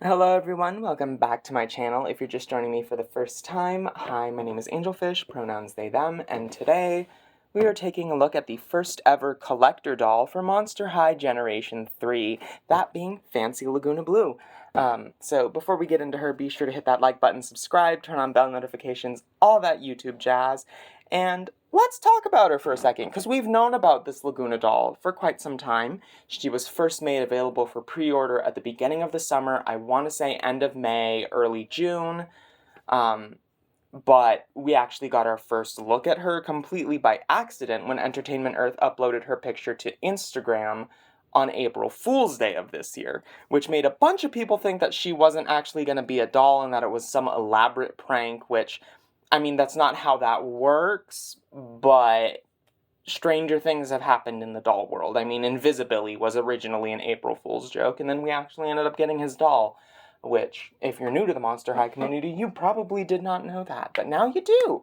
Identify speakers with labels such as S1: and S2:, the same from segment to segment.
S1: Hello everyone, welcome back to my channel. If you're just joining me for the first time, hi, my name is Angelfish, pronouns they, them, and today we are taking a look at the first ever collector doll for Monster High Generation 3, that being FanSea Lagoona Blue. So before we get into her, be sure to hit that like button, subscribe, turn on bell notifications, all that YouTube jazz, and let's talk about her for a second, because we've known about this Lagoona doll for quite some time. She was first made available for pre-order at the beginning of the summer, I want to say end of May, early June, but we actually got our first look at her completely by accident when Entertainment Earth uploaded her picture to Instagram on April Fool's Day of this year, which made a bunch of people think that she wasn't actually going to be a doll and that it was some elaborate prank, which, I mean, that's not how that works, but stranger things have happened in the doll world. I mean, Invisibility was originally an April Fool's joke, and then we actually ended up getting his doll, which, if you're new to the Monster High community, you probably did not know that, but now you do.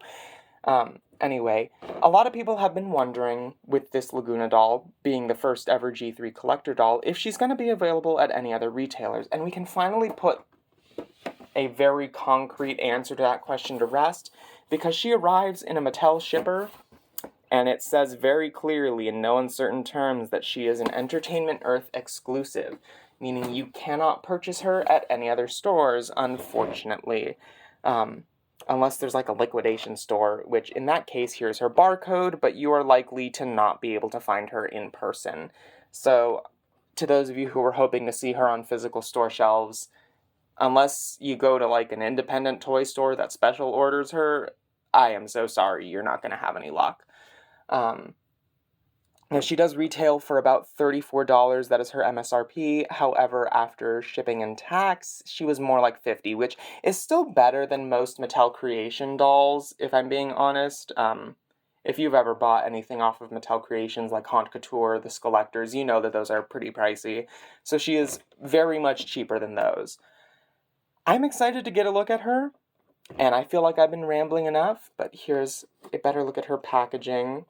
S1: Anyway, a lot of people have been wondering, with this Lagoona doll being the first ever G3 collector doll, if she's going to be available at any other retailers, and we can finally put a very concrete answer to that question to rest, because she arrives in a Mattel shipper, and it says very clearly in no uncertain terms that she is an Entertainment Earth exclusive, meaning you cannot purchase her at any other stores, unfortunately. Unless there's like a liquidation store, which in that case, here's her barcode, but you are likely to not be able to find her in person. So, to those of you who were hoping to see her on physical store shelves, unless you go to like an independent toy store that special orders her, I am so sorry, you're not going to have any luck. Now she does retail for about $34, that is her MSRP. However, after shipping and tax, she was more like $50, which is still better than most Mattel Creation dolls, if I'm being honest. If you've ever bought anything off of Mattel Creations like Haute Couture, the Collectors, you know that those are pretty pricey. So she is very much cheaper than those. I'm excited to get a look at her, and I feel like I've been rambling enough, but here's a better look at her packaging.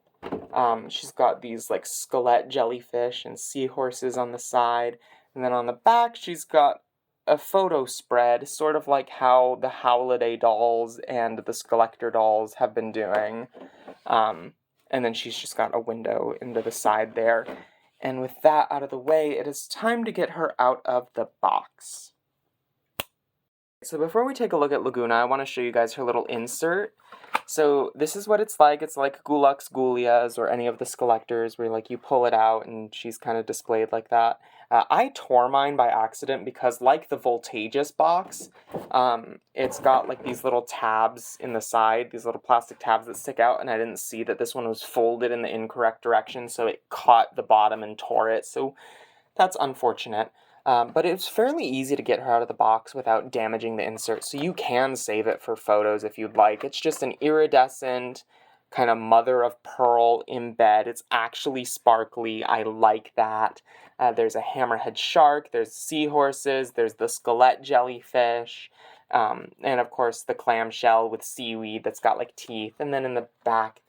S1: She's got these like skelet jellyfish and seahorses on the side, and then on the back she's got a photo spread, sort of like how the Holiday dolls and the Skeletor dolls have been doing. And then she's just got a window into the side there. And with that out of the way, it is time to get her out of the box. So before we take a look at Lagoona, I want to show you guys her little insert. So this is what it's like. It's like Gulux Gulia's or any of the Skelectors where like you pull it out and she's kind of displayed like that. I tore mine by accident because like the Voltageous box, it's got like these little tabs in the side, these little plastic tabs that stick out, and I didn't see that this one was folded in the incorrect direction, so it caught the bottom and tore it, so that's unfortunate. But it's fairly easy to get her out of the box without damaging the insert, so you can save it for photos if you'd like. It's just an iridescent kind of mother of pearl embed. It's actually sparkly. I like that. There's a hammerhead shark, there's seahorses, there's the skelet jellyfish, and of course the clamshell with seaweed that's got like teeth. And then in the back,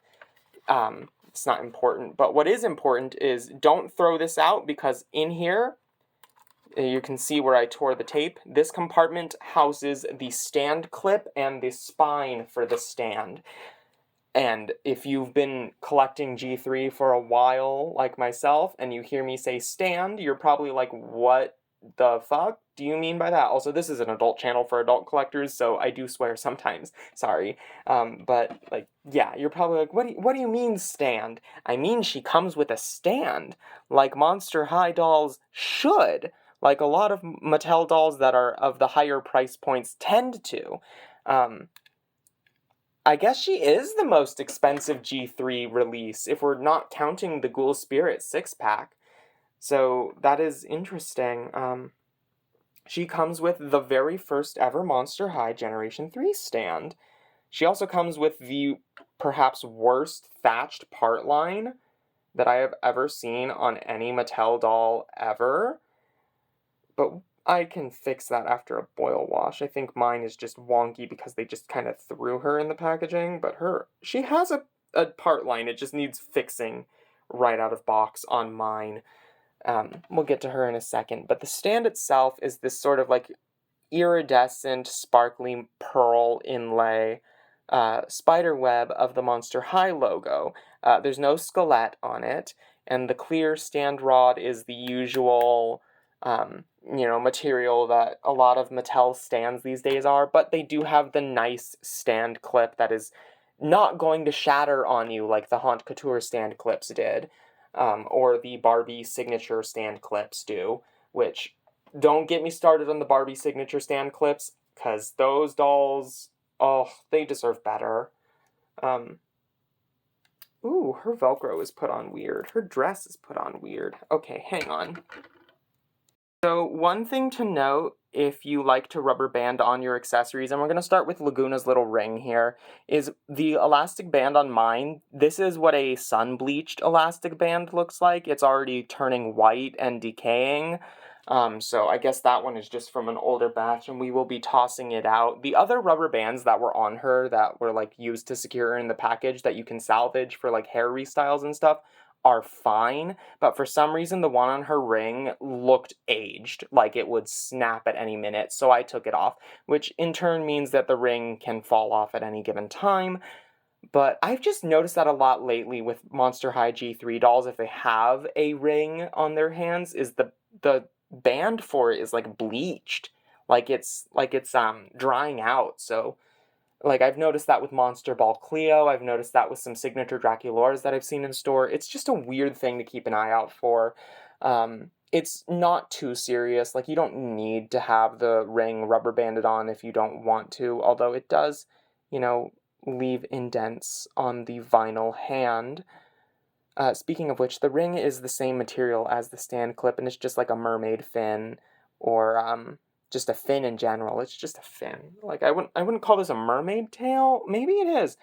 S1: it's not important, but what is important is don't throw this out, because in here, you can see where I tore the tape. This compartment houses the stand clip and the spine for the stand. And if you've been collecting G3 for a while, like myself, and you hear me say stand, you're probably like, what the fuck do you mean by that? Also, this is an adult channel for adult collectors, so I do swear sometimes. Sorry. But, like, yeah, you're probably like, what do you mean stand? I mean, she comes with a stand, like Monster High dolls should. Like a lot of Mattel dolls that are of the higher price points tend to. I guess she is the most expensive G3 release, if we're not counting the Ghoul Spirit 6-pack. So that is interesting. She comes with the very first ever Monster High Generation 3 stand. She also comes with the perhaps worst thatched part line that I have ever seen on any Mattel doll ever. But I can fix that after a boil wash. I think mine is just wonky because they just kind of threw her in the packaging, but she has a part line. It just needs fixing right out of box on mine. We'll get to her in a second, but the stand itself is this sort of like iridescent, sparkly pearl inlay spider web of the Monster High logo. There's no skelet on it, and the clear stand rod is the usual, material that a lot of Mattel stands these days are, but they do have the nice stand clip that is not going to shatter on you like the Haute Couture stand clips did, or the Barbie signature stand clips do, which, don't get me started on the Barbie signature stand clips, because those dolls, oh, they deserve better. Ooh, her Velcro is put on weird. Her dress is put on weird. Okay, hang on. So one thing to note, if you like to rubber band on your accessories, and we're going to start with Laguna's little ring here, is the elastic band on mine. This is what a sun-bleached elastic band looks like. It's already turning white and decaying. So I guess that one is just from an older batch, and we will be tossing it out. The other rubber bands that were on her that were like used to secure her in the package that you can salvage for like hair restyles and stuff are fine, but for some reason the one on her ring looked aged, like it would snap at any minute, so I took it off, which in turn means that the ring can fall off at any given time. But I've just noticed that a lot lately with Monster High G3 dolls. If they have a ring on their hands, is the band for it is like bleached, like it's drying out. So like, I've noticed that with Monster Ball Cleo, I've noticed that with some signature Draculaurs that I've seen in store. It's just a weird thing to keep an eye out for. It's not too serious, like, you don't need to have the ring rubber banded on if you don't want to, although it does, leave indents on the vinyl hand. Speaking of which, the ring is the same material as the stand clip, and it's just like a mermaid fin, or, just a fin in general. It's just a fin. Like, I wouldn't call this a mermaid tail. Maybe it is.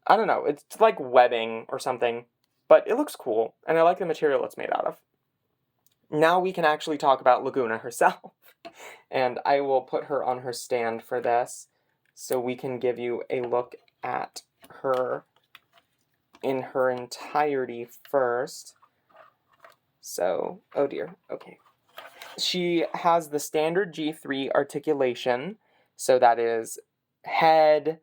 S1: I don't know. It's like webbing or something, but it looks cool, and I like the material it's made out of. Now we can actually talk about Laguna herself, and I will put her on her stand for this, so we can give you a look at her in her entirety first. So, oh dear, okay. She has the standard G3 articulation, so that is head,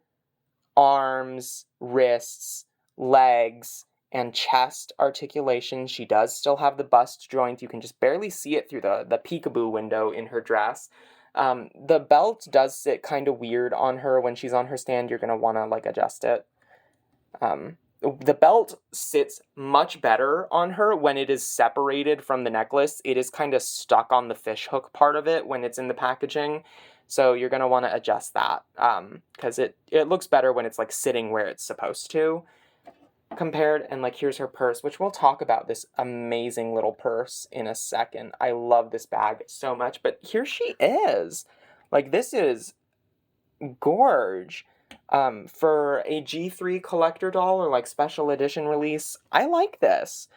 S1: arms, wrists, legs, and chest articulation. She does still have the bust joint. You can just barely see it through the peekaboo window in her dress. The belt does sit kind of weird on her. When she's on her stand, you're going to want to, like, adjust it. The belt sits much better on her when it is separated from the necklace. It is kind of stuck on the fishhook part of it when it's in the packaging. So you're going to want to adjust that, because it looks better when it's like sitting where it's supposed to compared. And like, here's her purse, which we'll talk about this amazing little purse in a second. I love this bag so much, but here she is. Like, this is gorge. For a G3 collector doll or like special edition release, I like this.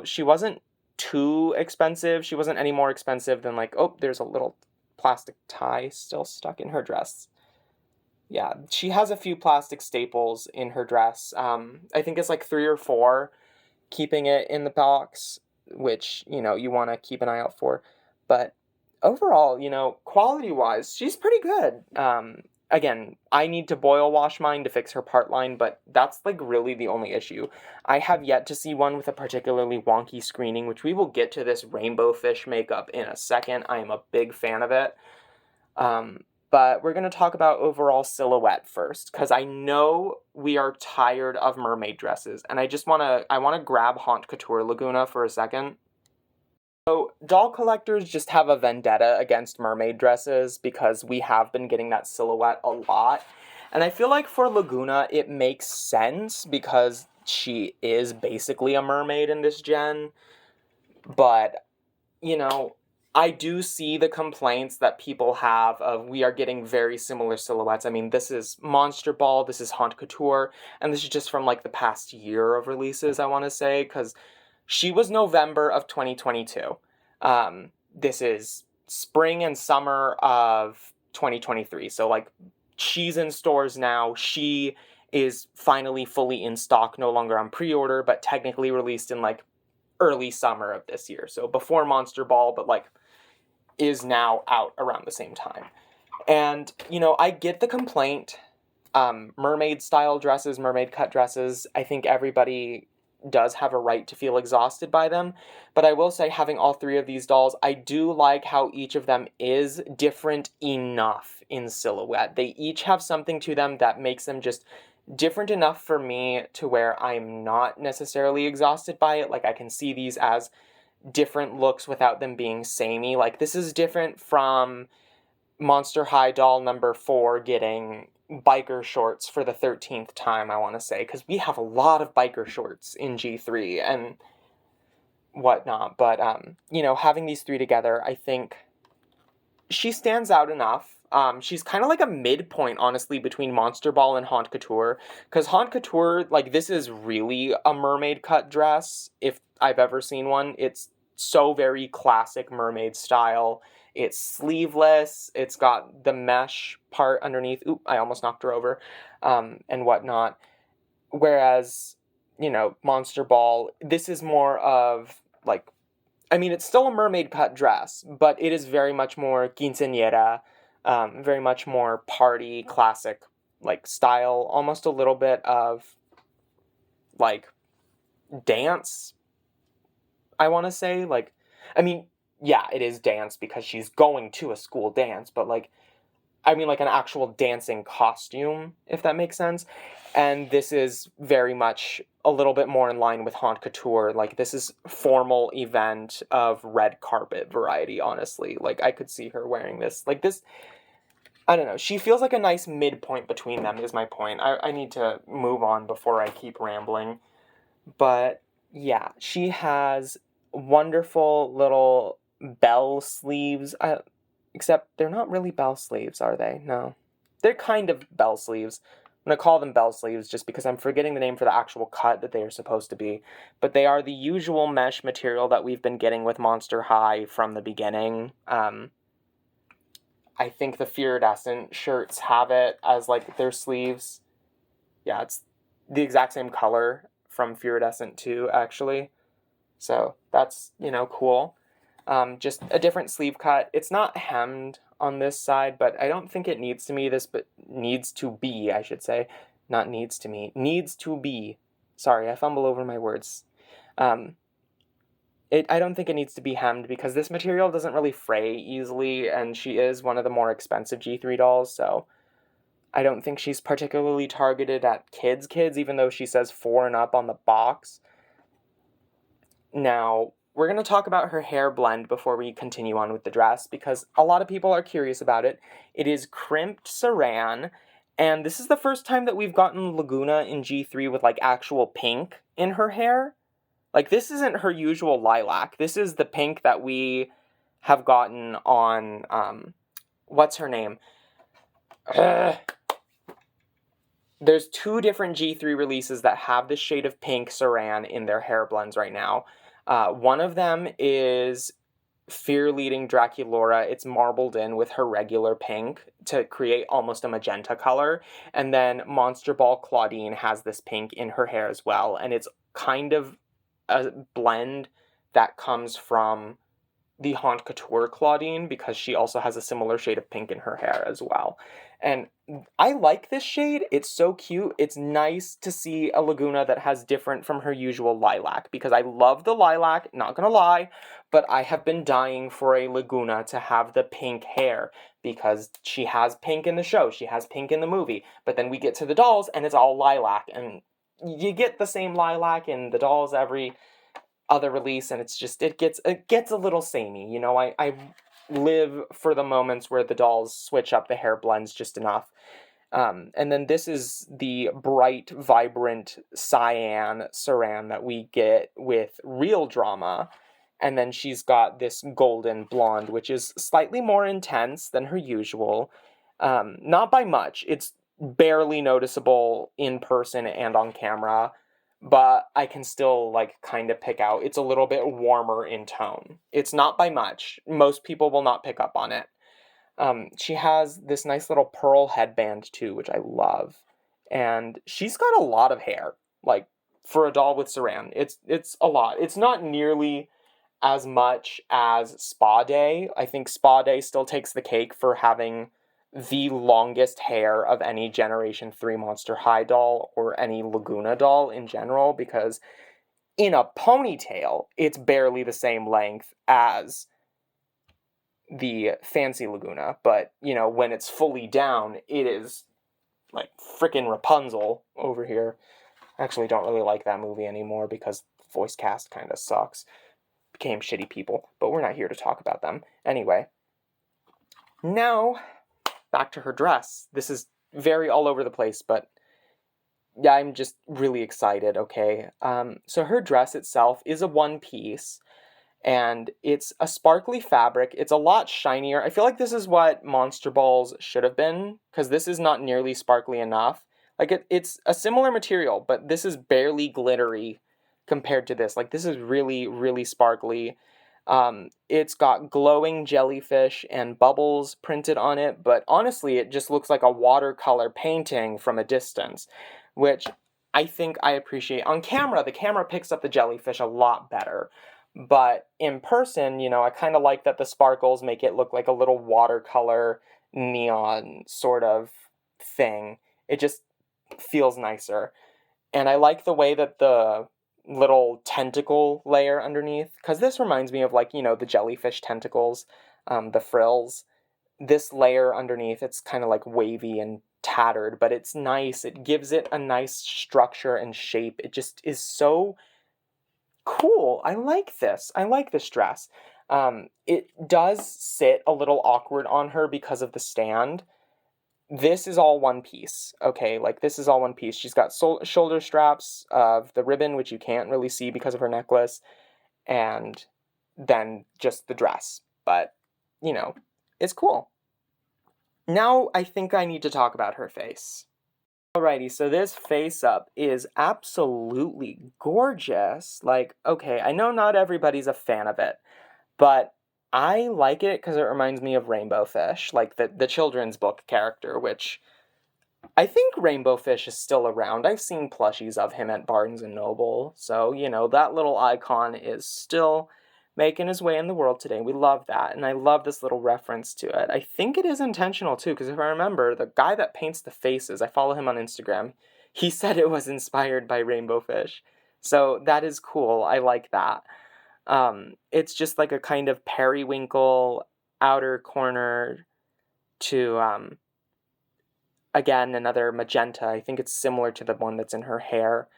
S1: She wasn't too expensive. She wasn't any more expensive than like, oh, there's a little plastic tie still stuck in her dress. Yeah, she has a few plastic staples in her dress. I think it's like 3 or 4 keeping it in the box, which, you want to keep an eye out for. But overall, quality-wise, she's pretty good. Again, I need to boil wash mine to fix her part line, but that's, like, really the only issue. I have yet to see one with a particularly wonky screening, which we will get to this rainbow fish makeup in a second. I am a big fan of it. But we're going to talk about overall silhouette first, because I know we are tired of mermaid dresses, and I want to grab Haute Couture Laguna for a second. So, doll collectors just have a vendetta against mermaid dresses because we have been getting that silhouette a lot. And I feel like for Laguna, it makes sense because she is basically a mermaid in this gen. But, I do see the complaints that people have of we are getting very similar silhouettes. I mean, this is Monster Ball, this is Haute Couture, and this is just from like the past year of releases, I want to say, because she was November of 2022. This is spring and summer of 2023. So, like, she's in stores now. She is finally fully in stock, no longer on pre-order, but technically released in, like, early summer of this year. So, before Monster Ball, but, like, is now out around the same time. And, I get the complaint. Mermaid style dresses, mermaid cut dresses, I think everybody does have a right to feel exhausted by them. But I will say, having all three of these dolls, I do like how each of them is different enough in silhouette. They each have something to them that makes them just different enough for me to where I'm not necessarily exhausted by it. Like, I can see these as different looks without them being samey. Like, this is different from Monster High doll number 4 getting biker shorts for the 13th time, I want to say, because we have a lot of biker shorts in G3 and whatnot. But, having these three together, I think she stands out enough. She's kind of like a midpoint, honestly, between Monster Ball and Haute Couture. Because Haute Couture, like, this is really a mermaid cut dress, if I've ever seen one. It's so very classic mermaid style. It's sleeveless. It's got the mesh part underneath. Oop, I almost knocked her over. And whatnot. Whereas, Monster Ball, this is more of, like, it's still a mermaid cut dress, but it is very much more quinceañera, very much more party, classic, like, style, almost a little bit of, like, dance, I want to say. Like, yeah, it is dance because she's going to a school dance, but, like, like an actual dancing costume, if that makes sense. And this is very much a little bit more in line with Haute Couture. Like, this is formal event of red carpet variety, honestly. Like, I could see her wearing this. Like, this, I don't know. She feels like a nice midpoint between them, is my point. I need to move on before I keep rambling. But, yeah, she has wonderful little bell sleeves. Except they're not really bell sleeves, are they? No. They're kind of bell sleeves. I'm going to call them bell sleeves just because I'm forgetting the name for the actual cut that they are supposed to be. But they are the usual mesh material that we've been getting with Monster High from the beginning. I think the Iridescent shirts have it as, like, their sleeves. Yeah, it's the exact same color from Iridescent too, actually. So that's, cool. Just a different sleeve cut. It's not hemmed on this side, but I don't think it needs to be this, but needs to be, I should say. Not needs to me. Needs to be. Sorry, I fumble over my words. I don't think it needs to be hemmed because this material doesn't really fray easily, and she is one of the more expensive G3 dolls, so I don't think she's particularly targeted at kids, even though she says 4 and up on the box. Now, we're going to talk about her hair blend before we continue on with the dress, because a lot of people are curious about it. It is crimped saran, and this is the first time that we've gotten Lagoona in G3 with, like, actual pink in her hair. Like, this isn't her usual lilac. This is the pink that we have gotten on, what's her name? There's 2 different G3 releases that have this shade of pink saran in their hair blends right now. One of them is Fear Leading Draculaura. It's marbled in with her regular pink to create almost a magenta color. And then Monster Ball Claudine has this pink in her hair as well. And it's kind of a blend that comes from the Haute Couture Claudine, because she also has a similar shade of pink in her hair as well. And I like this shade. It's so cute. It's nice to see a Lagoona that has different from her usual lilac, because I love the lilac, not gonna lie, but I have been dying for a Lagoona to have the pink hair, because she has pink in the show, she has pink in the movie, but then we get to the dolls and it's all lilac, and you get the same lilac in the dolls every other release, and it's just, it gets a little samey. I live for the moments where the dolls switch up the hair blends just enough. And then this is the bright, vibrant cyan saran that we get with Real Drama. And then she's got this golden blonde, which is slightly more intense than her usual. Not by much. It's barely noticeable in person and on camera, but I can still, like, kind of pick out. It's a little bit warmer in tone. It's not by much. Most people will not pick up on it. She has this nice little pearl headband too, which I love. And she's got a lot of hair. Like, for a doll with saran, it's a lot. It's not nearly as much as Spa Day. I think Spa Day still takes the cake for having the longest hair of any Generation 3 Monster High doll or any Laguna doll in general, because in a ponytail, it's barely the same length as the FanSea Lagoona, but, when it's fully down, it is like frickin' Rapunzel over here. I actually don't really like that movie anymore because the voice cast kind of sucks. Became shitty people, but we're not here to talk about them. Anyway, now back to her dress. This is very all over the place, but yeah, I'm just really excited, okay? So her dress itself is a one piece, and it's a sparkly fabric. It's a lot shinier. I feel like this is what Monster Balls should have been, because this is not nearly sparkly enough. Like, it's a similar material, but this is barely glittery compared to this. Like, this is really, really sparkly. It's got glowing jellyfish and bubbles printed on it, but honestly, it just looks like a watercolor painting from a distance, which I think I appreciate. On camera, the camera picks up the jellyfish a lot better. But in person, I kind of like that the sparkles make it look like a little watercolor neon sort of thing. It just feels nicer. And I like the way that the little tentacle layer underneath, because this reminds me of, like, the jellyfish tentacles, the frills. This layer underneath, it's kind of like wavy and tattered, but it's nice. It gives it a nice structure and shape. It just is so cool. I like this. I like this dress. It does sit a little awkward on her because of the stand. This is all one piece, okay? Like, this is all one piece. She's got shoulder straps of the ribbon, which you can't really see because of her necklace, and then just the dress. But, it's cool. Now I think I need to talk about her face. Alrighty, so this face-up is absolutely gorgeous. Like, okay, I know not everybody's a fan of it, but I like it because it reminds me of Rainbow Fish, like the children's book character, which I think Rainbow Fish is still around. I've seen plushies of him at Barnes & Noble, so, that little icon is still making his way in the world today. We love that, and I love this little reference to it. I think it is intentional, too, because if I remember, the guy that paints the faces, I follow him on Instagram, he said it was inspired by Rainbow Fish. So that is cool. I like that. It's just like a kind of periwinkle outer corner to, again, another magenta. I think it's similar to the one that's in her hair.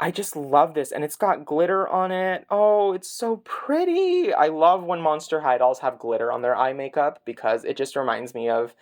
S1: I just love this, and it's got glitter on it. Oh, it's so pretty. I love when Monster High dolls have glitter on their eye makeup, because it just reminds me of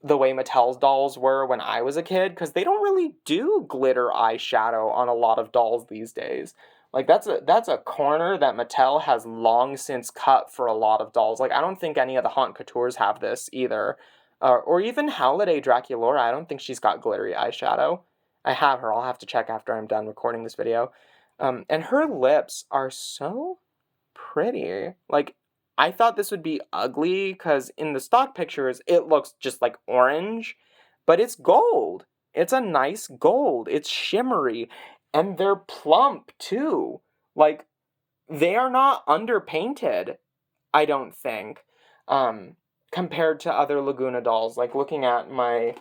S1: the way Mattel's dolls were when I was a kid, because they don't really do glitter eyeshadow on a lot of dolls these days. Like, that's a corner that Mattel has long since cut for a lot of dolls. Like, I don't think any of the Haute Coutures have this either. Or even Holiday Draculaura, I don't think she's got glittery eyeshadow. I have her. I'll have to check after I'm done recording this video. And her lips are so pretty. Like, I thought this would be ugly because in the stock pictures, it looks just like orange, but it's gold. It's a nice gold. It's shimmery, and they're plump too. Like, they are not underpainted, I don't think, compared to other Laguna dolls. Like, looking at my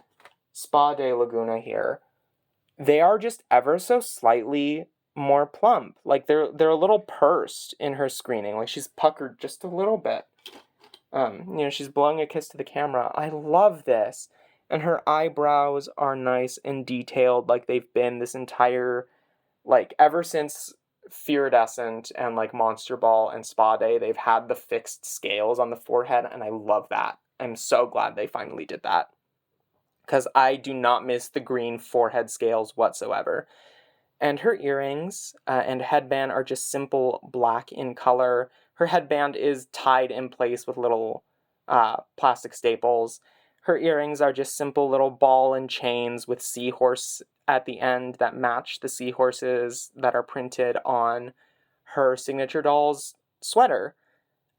S1: Spa Day Laguna here, they are just ever so slightly more plump. Like, they're a little pursed in her screening. Like, she's puckered just a little bit. She's blowing a kiss to the camera. I love this. And her eyebrows are nice and detailed, like they've been this entire, like, ever since Iridescent and, like, Monster Ball and Spa Day, they've had the fixed scales on the forehead, and I love that. I'm so glad they finally did that, because I do not miss the green forehead scales whatsoever. And her earrings and headband are just simple black in color. Her headband is tied in place with little plastic staples. Her earrings are just simple little ball and chains with seahorse at the end that match the seahorses that are printed on her signature doll's sweater.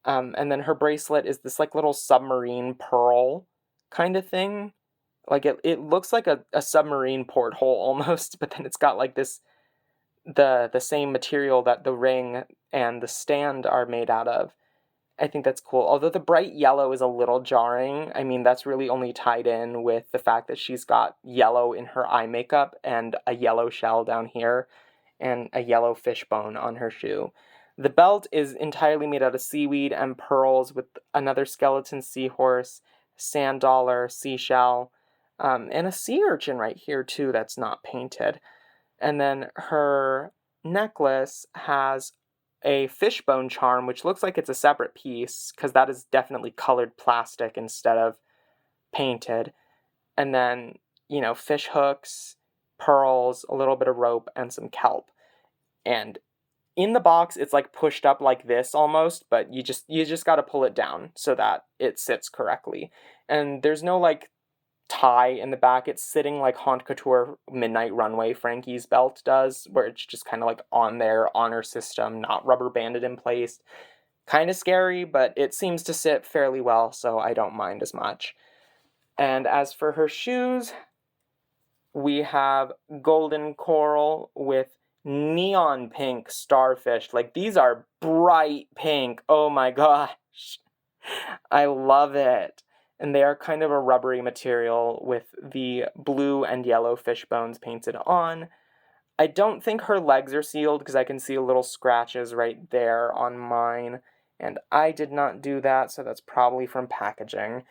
S1: And then her bracelet is this, like, little submarine pearl kind of thing. Like, it looks like a submarine porthole almost, but then it's got, like, this, the same material that the ring and the stand are made out of. I think that's cool. Although the bright yellow is a little jarring. I mean, that's really only tied in with the fact that she's got yellow in her eye makeup and a yellow shell down here and a yellow fishbone on her shoe. The belt is entirely made out of seaweed and pearls with another skeleton seahorse, sand dollar, seashell, and a sea urchin right here too that's not painted. And then her necklace has a fishbone charm, which looks like it's a separate piece, because that is definitely colored plastic instead of painted. And then, fish hooks, pearls, a little bit of rope, and some kelp. And in the box, it's like pushed up like this almost, but you just got to pull it down so that it sits correctly. And there's no like tie in the back. It's sitting like Haute Couture Midnight Runway Frankie's belt does, where it's just kind of like on their honor system, not rubber banded in place. Kind of scary, but it seems to sit fairly well, so I don't mind as much. And as for her shoes, we have golden coral with neon pink starfish. Like, these are bright pink. Oh my gosh. I love it. And they are kind of a rubbery material with the blue and yellow fish bones painted on. I don't think her legs are sealed because I can see little scratches right there on mine. And I did not do that, so that's probably from packaging,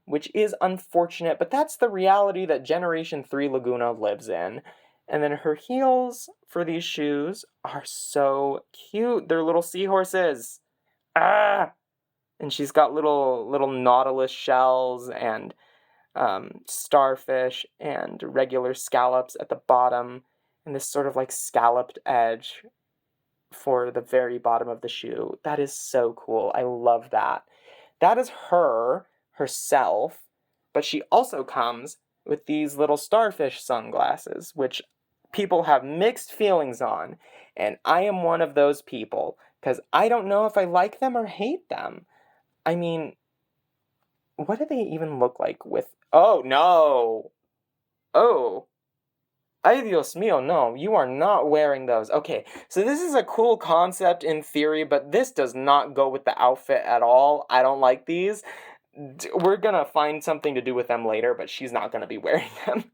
S1: which is unfortunate, but that's the reality that Generation 3 Laguna lives in. And then her heels for these shoes are so cute. They're little seahorses. Ah! And she's got little nautilus shells and starfish and regular scallops at the bottom, and this sort of like scalloped edge for the very bottom of the shoe. That is so cool. I love that. That is her herself, but she also comes with these little starfish sunglasses, which people have mixed feelings on, and I am one of those people, because I don't know if I like them or hate them. I mean, what do they even look like with... Oh, no! Oh! Ay, Dios mío, no, you are not wearing those. Okay, so this is a cool concept in theory, but this does not go with the outfit at all. I don't like these. We're gonna find something to do with them later, but she's not gonna be wearing them.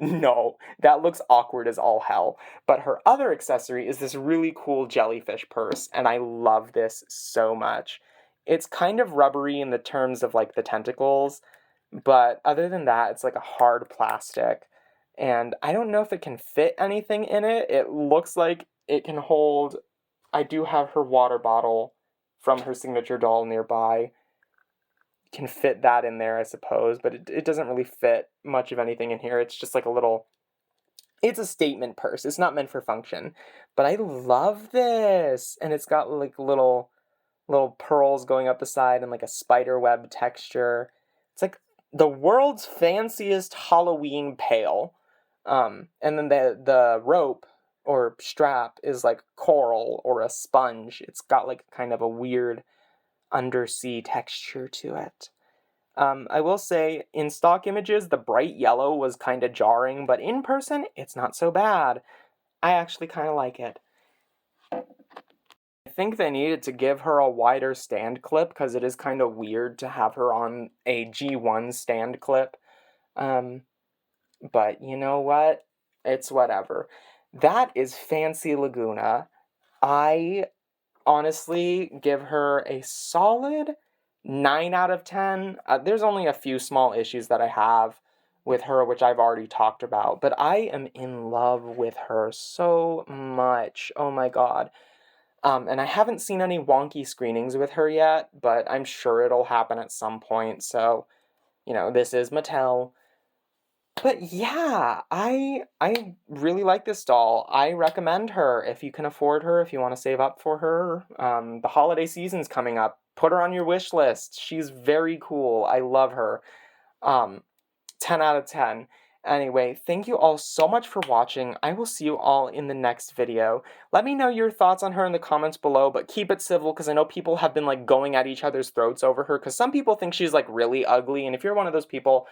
S1: No, that looks awkward as all hell. But her other accessory is this really cool jellyfish purse, and I love this so much. It's kind of rubbery in the terms of like the tentacles, but other than that, it's like a hard plastic. And I don't know if it can fit anything in it. It looks like it can hold... I do have her water bottle from her signature doll nearby. Can fit that in there, I suppose, but it doesn't really fit much of anything in here. It's just like a little... It's a statement purse. It's not meant for function. But I love this! And it's got like little pearls going up the side and like a spider web texture. It's like the world's fanciest Halloween pail. And then the rope or strap is like coral or a sponge. It's got like kind of a weird undersea texture to it. I will say, in stock images, the bright yellow was kind of jarring, but in person, it's not so bad. I actually kind of like it. I think they needed to give her a wider stand clip because it is kind of weird to have her on a G1 stand clip. But you know what? It's whatever. That is FanSea Lagoona. I honestly give her a solid 9 out of 10. There's only a few small issues that I have with her, which I've already talked about, but I am in love with her so much. Oh my god. And I haven't seen any wonky screenings with her yet, but I'm sure it'll happen at some point, so, this is Mattel. But yeah, I really like this doll. I recommend her if you can afford her, if you want to save up for her. The holiday season's coming up. Put her on your wish list. She's very cool. I love her. 10 out of 10. Anyway, thank you all so much for watching. I will see you all in the next video. Let me know your thoughts on her in the comments below, but keep it civil because I know people have been like going at each other's throats over her because some people think she's like really ugly, and if you're one of those people,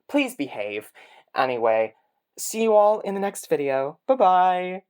S1: please behave. Anyway, see you all in the next video. Bye-bye!